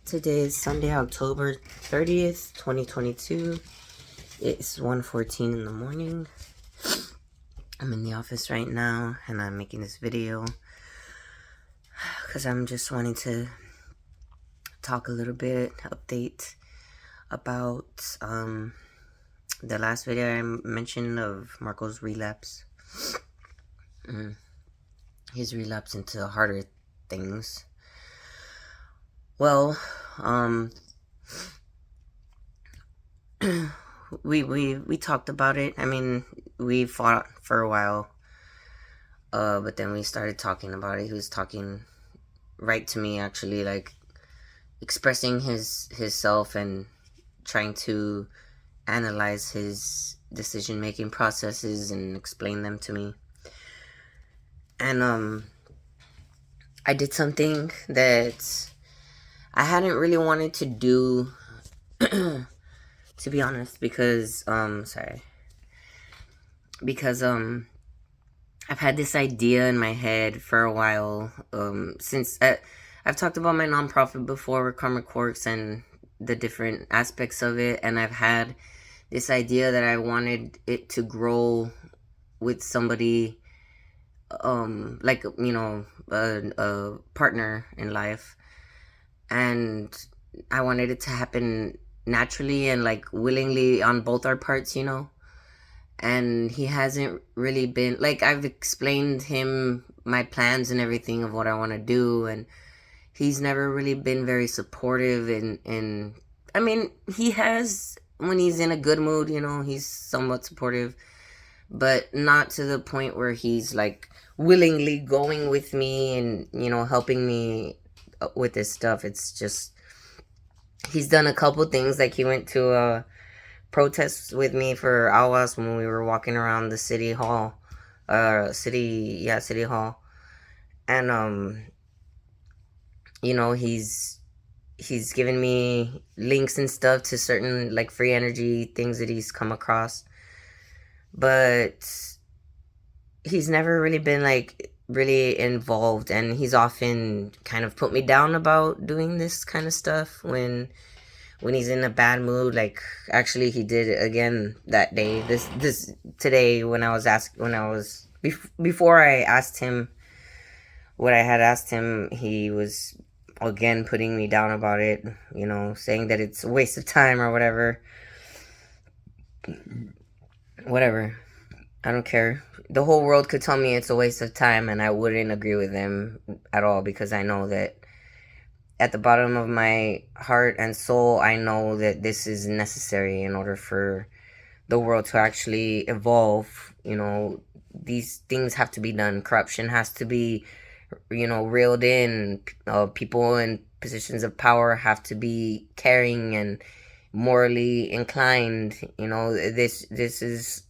Today is Sunday, October 30th, 2022. It's 1:14 in the morning. I'm in the office right now and I'm making this video because I'm just wanting to talk a little bit, update about the last video I mentioned of Marco's relapse. His relapse into harder things. Well, we talked about it. I mean, we fought for a while, but then we started talking about it. He was talking right to me, actually, like expressing his self and trying to analyze his decision-making processes and explain them to me. And I did something that I hadn't really wanted to do, to be honest, because I've had this idea in my head for a while, since I've talked about my nonprofit before, Karmic Quarks, and the different aspects of it, and I've had this idea that I wanted it to grow with somebody, like, you know, a partner in life, and I wanted it to happen naturally and like willingly on both our parts, you know. And he hasn't really been, like, I've explained him my plans and everything of what I want to do, and he's never really been very supportive. And I mean, he has, when he's in a good mood, you know, he's somewhat supportive, but not to the point where he's like willingly going with me and, you know, helping me with this stuff. It's just, he's done a couple things, like he went to a protest with me for Awas when we were walking around the city hall, city hall, and you know, he's given me links and stuff to certain like free energy things that he's come across, but he's never really been like really involved, and he's often kind of put me down about doing this kind of stuff when he's in a bad mood. Like, actually, he did it again that day, this today, when I was before I asked him what I had asked him. He was again putting me down about it, you know, saying that it's a waste of time or whatever. I don't care. The whole world could tell me it's a waste of time and I wouldn't agree with them at all, because I know that at the bottom of my heart and soul, I know that this is necessary in order for the world to actually evolve. You know, these things have to be done. Corruption has to be, you know, reeled in. People in positions of power have to be caring and morally inclined. You know, this is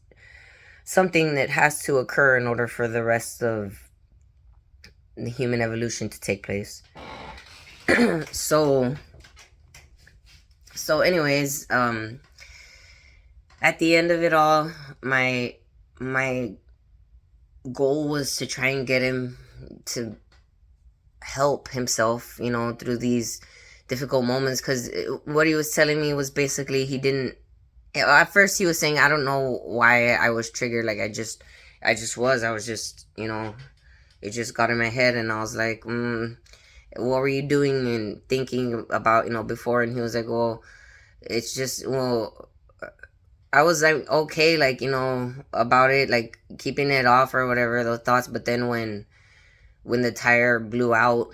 something that has to occur in order for the rest of the human evolution to take place. So anyways, at the end of it all, my goal was to try and get him to help himself, you know, through these difficult moments, because what he was telling me was basically, he didn't, at first he was saying, I don't know why I was triggered, like I was just, you know, it just got in my head, and I was like, what were you doing and thinking about, you know, before? And he was like, well, it's just, well, I was like, okay, like, you know, about it, like keeping it off or whatever, those thoughts. But then when the tire blew out,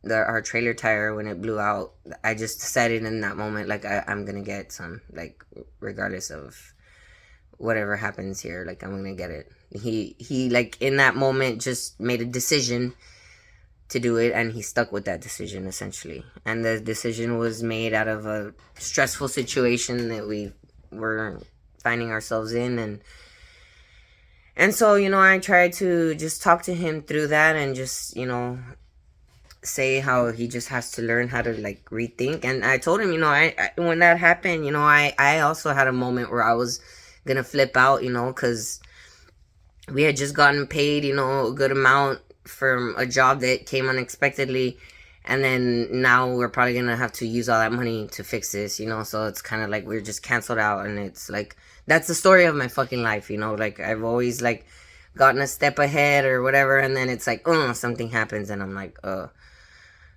our trailer tire, when it blew out, I just decided in that moment, like, I'm gonna get some, like, regardless of whatever happens here, like, I'm gonna get it. He like, in that moment, just made a decision to do it, and he stuck with that decision, essentially. And the decision was made out of a stressful situation that we were finding ourselves in, and so, you know, I tried to just talk to him through that, and just, you know, say how he just has to learn how to, like, rethink. And I told him, you know, I when that happened, you know, I also had a moment where I was gonna flip out, you know, because we had just gotten paid, you know, a good amount from a job that came unexpectedly, And then now we're probably gonna have to use all that money to fix this, you know. So it's kind of like we're just canceled out, and it's like that's the story of my fucking life, you know. Like I've always like gotten a step ahead or whatever, and then it's like, something happens, and I'm like,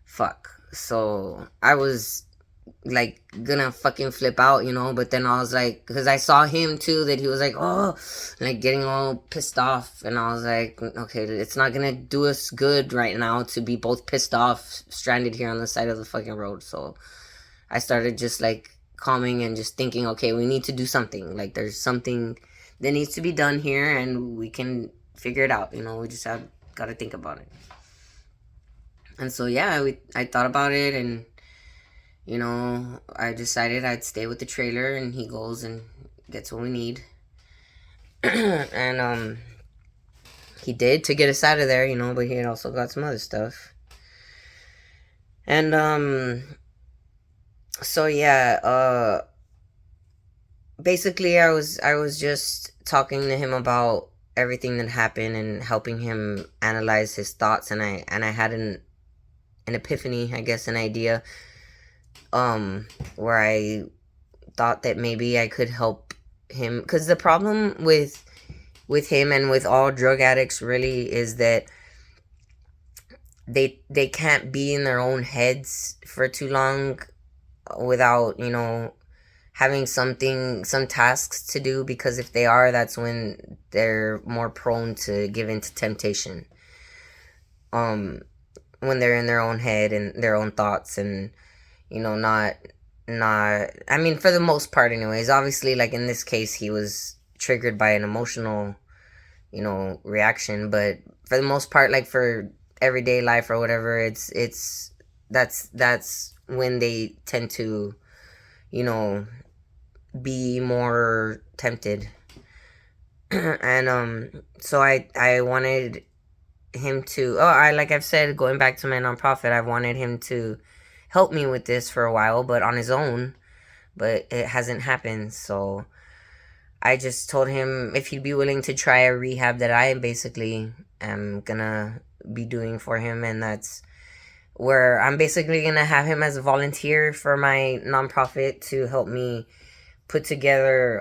fuck. So I was like gonna fucking flip out, you know, but then I was like, because I saw him too, that he was like, like getting all pissed off, and I was like, okay, it's not gonna do us good right now to be both pissed off, stranded here on the side of the fucking road. So I started just like calming and just thinking, okay, we need to do something. Like there's something that needs to be done here, and we can figure it out, you know. We just have got to think about it. And so yeah, I thought about it, and you know, I decided I'd stay with the trailer, and he goes and gets what we need. And he did to get us out of there, you know, but he had also got some other stuff. And so yeah, basically I was just talking to him about everything that happened and helping him analyze his thoughts, and I had an epiphany, I guess, an idea, where I thought that maybe I could help him, because the problem with him and with all drug addicts really is that they can't be in their own heads for too long without, you know, having some tasks to do, because if they are, that's when they're more prone to give into temptation, when they're in their own head and their own thoughts, and you know, not I mean, for the most part anyways. Obviously, like in this case, he was triggered by an emotional, you know, reaction, but for the most part, like for everyday life or whatever, it's that's when they tend to, you know, be more tempted. And so I wanted him to, I like I've said, going back to my nonprofit, I wanted him to help me with this for a while, but on his own, but it hasn't happened. So I just told him if he'd be willing to try a rehab that I basically am gonna be doing for him, and that's where I'm basically gonna have him as a volunteer for my nonprofit to help me put together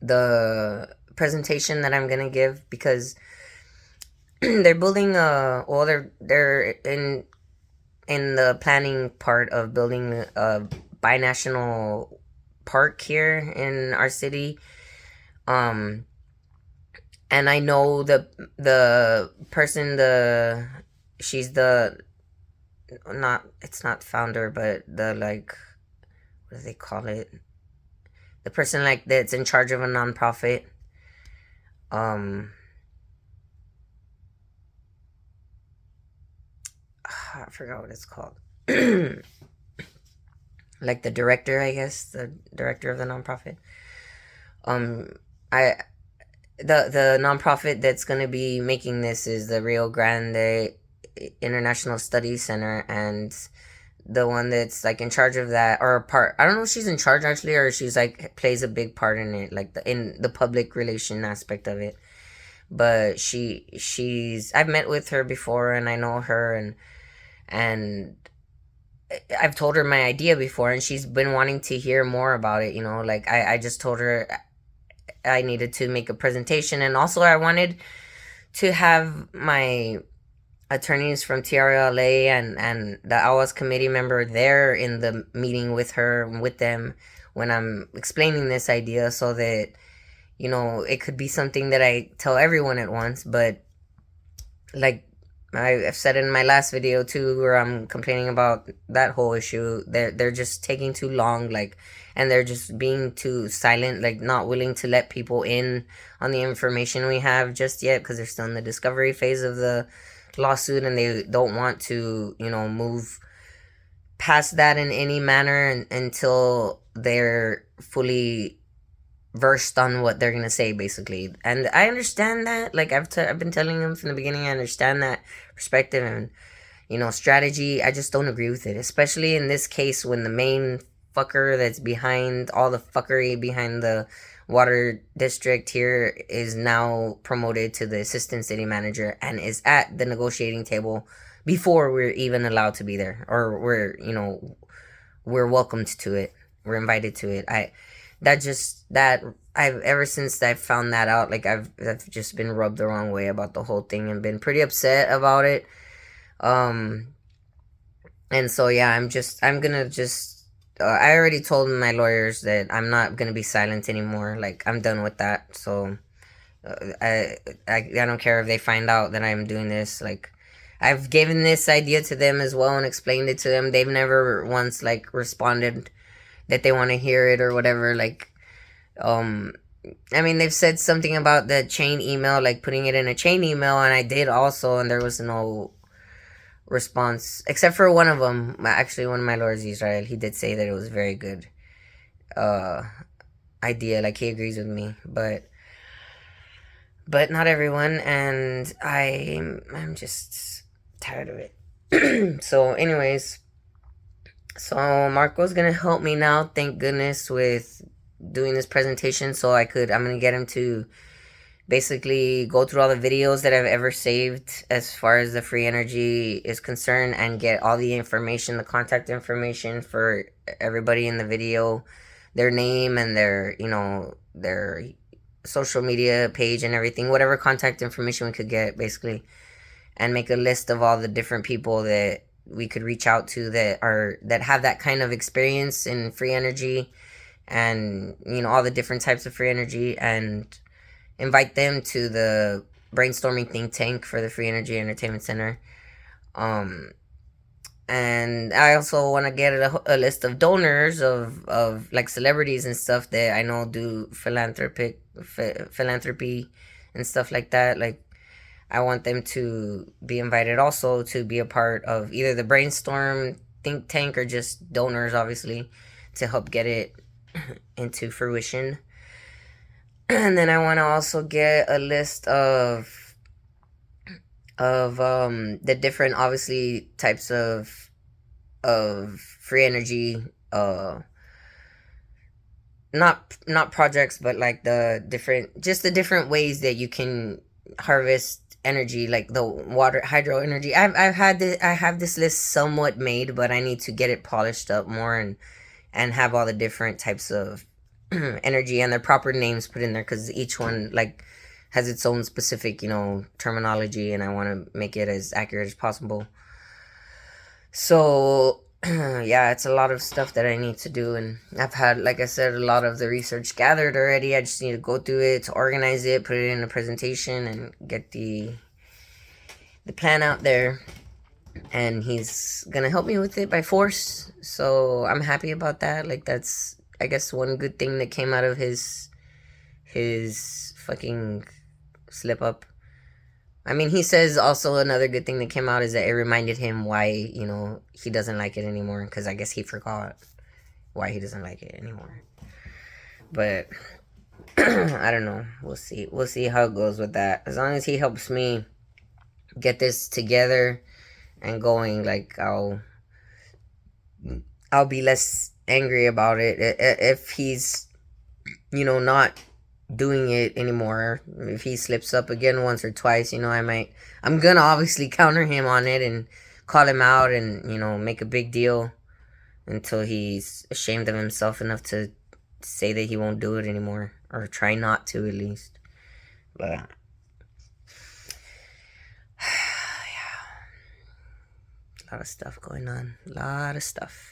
the presentation that I'm gonna give, because they're building they're in the planning part of building a binational park here in our city. And I know the person, she's the, not, it's not founder, but the, like, what do they call it, the person like that's in charge of a nonprofit. I forgot what it's called. Like the director, I guess, the director of the nonprofit. I the nonprofit that's going to be making this is the Rio Grande International Studies Center, and the one that's like in charge of that, or a part, I don't know if she's in charge actually, or she's like plays a big part in it, like in the public relation aspect of it. But she's I've met with her before, and I know her, and I've told her my idea before, and she's been wanting to hear more about it, you know. Like I just told her I needed to make a presentation, and also I wanted to have my attorneys from TRLA and the AWAS committee member there in the meeting with her, with them, when I'm explaining this idea, so that, you know, it could be something that I tell everyone at once. But like I've said in my last video too, where I'm complaining about that whole issue, they're just taking too long, like, and they're just being too silent, like not willing to let people in on the information we have just yet, because they're still in the discovery phase of the lawsuit, and they don't want to, you know, move past that in any manner until they're fully versed on what they're gonna say, basically. And I understand that. Like I've been telling them from the beginning, I understand that perspective and, you know, strategy. I just don't agree with it, especially in this case when the main fucker that's behind all the fuckery behind the water district here is now promoted to the assistant city manager and is at the negotiating table before we're even allowed to be there, or we're welcomed to it, we're invited to it. I've ever since I found that out, like I've just been rubbed the wrong way about the whole thing and been pretty upset about it. um and so yeah, I'm gonna just I already told my lawyers that I'm not gonna be silent anymore. Like, I'm done with that. So I don't care if they find out that I'm doing this. Like, I've given this idea to them as well and explained it to them. They've never once like responded that they want to hear it or whatever. Like, um, I mean, they've said something about the chain email, like putting it in a chain email, and I did also, and there was no response except for one of them. Actually, one of my lawyers, Israel, he did say that it was very good uh idea. Like, he agrees with me, but not everyone, and I'm just tired of it. So, anyways, so Marco's gonna help me now. Thank goodness, with doing this presentation, so I'm gonna get him to basically go through all the videos that I've ever saved as far as the free energy is concerned, and get all the information, the contact information for everybody in the video, their name and their social media page and everything, whatever contact information we could get, basically, and make a list of all the different people that we could reach out to that have that kind of experience in free energy, and all the different types of free energy, and invite them to the brainstorming think tank for the Free Energy Entertainment Center. Um, and I also want to get a list of donors of like celebrities and stuff that I know do philanthropy and stuff like that. Like, I want them to be invited also to be a part of either the brainstorm think tank or just donors, obviously, to help get it into fruition. And then I want to also get a list of the different, obviously, types of free energy, not projects, but like the different ways that you can harvest energy, like the water hydro energy. I have this list somewhat made, but I need to get it polished up more, and have all the different types of energy and their proper names put in there, because each one, like, has its own specific terminology, and I want to make it as accurate as possible. So yeah, it's a lot of stuff that I need to do, and I've had, like I said, a lot of the research gathered already. I just need to go through it, to organize it, put it in a presentation, and get the plan out there. And he's gonna help me with it by force, so I'm happy about that. Like, that's, I guess, one good thing that came out of his fucking slip up. I mean, he says also another good thing that came out is that it reminded him why he doesn't like it anymore, because I guess he forgot why he doesn't like it anymore. But I don't know, we'll see how it goes with that. As long as he helps me get this together and going, like, I'll be less angry about it. If he's not doing it anymore, if he slips up again once or twice, I'm gonna obviously counter him on it and call him out, and make a big deal until he's ashamed of himself enough to say that he won't do it anymore, or try not to, at least. But yeah, a lot of stuff going on, a lot of stuff.